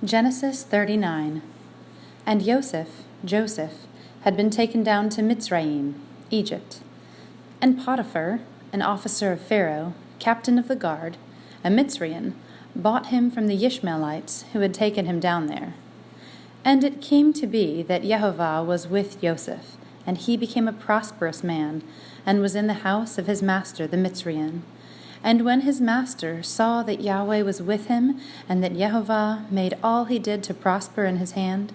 Genesis 39. And Joseph, had been taken down to Mitzrayim, Egypt. And Potiphar, an officer of Pharaoh, captain of the guard, a Mitzraim, bought him from the Ishmaelites who had taken him down there. And it came to be that Jehovah was with Joseph, and he became a prosperous man, and was in the house of his master the Mitzraim. And when his master saw that Yahweh was with him, and that Jehovah made all he did to prosper in his hand,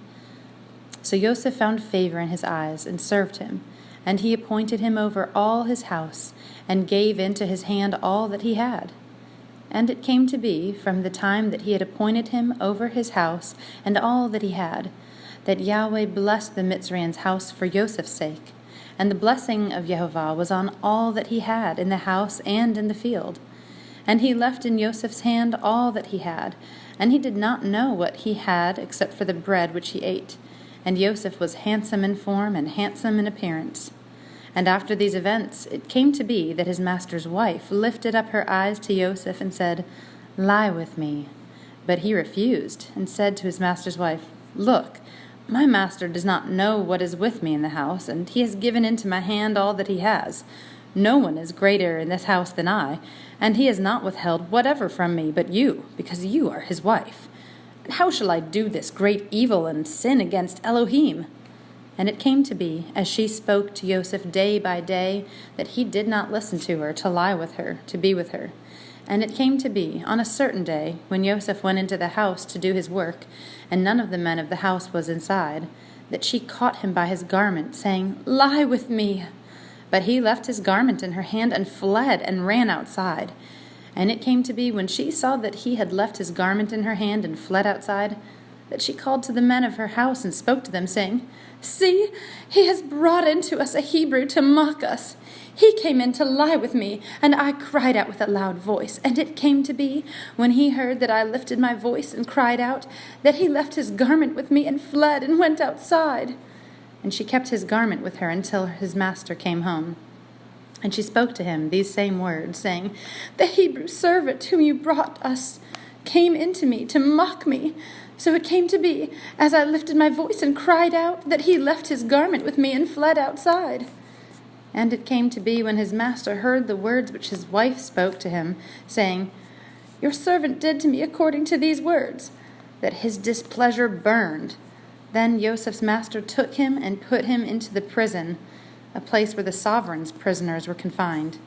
so Joseph found favor in his eyes, and served him. And he appointed him over all his house, and gave into his hand all that he had. And it came to be, from the time that he had appointed him over his house and all that he had, that Yahweh blessed the Mitzrayim's house for Joseph's sake. And the blessing of Jehovah was on all that he had in the house and in the field. And he left in Joseph's hand all that he had, and he did not know what he had except for the bread which he ate. And Joseph was handsome in form and handsome in appearance. And after these events it came to be that his master's wife lifted up her eyes to Joseph and said, "Lie with me." But he refused, and said to his master's wife, "Look, my master does not know what is with me in the house, and he has given into my hand all that he has. No one is greater in this house than I, and he has not withheld whatever from me but you, because you are his wife. And how shall I do this great evil and sin against Elohim?" And it came to be, as she spoke to Joseph day by day, that he did not listen to her, to lie with her, to be with her. And it came to be, on a certain day, when Joseph went into the house to do his work, and none of the men of the house was inside, that she caught him by his garment, saying, "Lie with me." But he left his garment in her hand and fled and ran outside. And it came to be, when she saw that he had left his garment in her hand and fled outside, that she called to the men of her house and spoke to them, saying, "See, he has brought into us a Hebrew to mock us. He came in to lie with me, and I cried out with a loud voice. And it came to be, when he heard that I lifted my voice and cried out, that he left his garment with me and fled and went outside." And she kept his garment with her until his master came home. And she spoke to him these same words, saying, "The Hebrew servant whom you brought us came into me to mock me. So it came to be, as I lifted my voice and cried out, that he left his garment with me and fled outside." And it came to be, when his master heard the words which his wife spoke to him, saying, "Your servant did to me according to these words," that his displeasure burned. Then Joseph's master took him and put him into the prison, a place where the sovereign's prisoners were confined,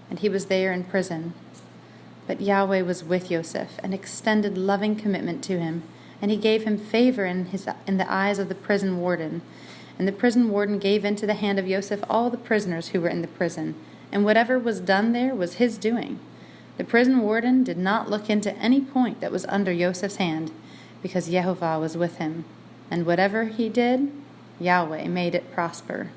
and he was there in prison. But Yahweh was with Joseph, and extended loving commitment to him, and he gave him favor in the eyes of the prison warden. And the prison warden gave into the hand of Joseph all the prisoners who were in the prison, and whatever was done there was his doing. The prison warden did not look into any point that was under Joseph's hand, because Jehovah was with him. And whatever he did, Yahweh made it prosper.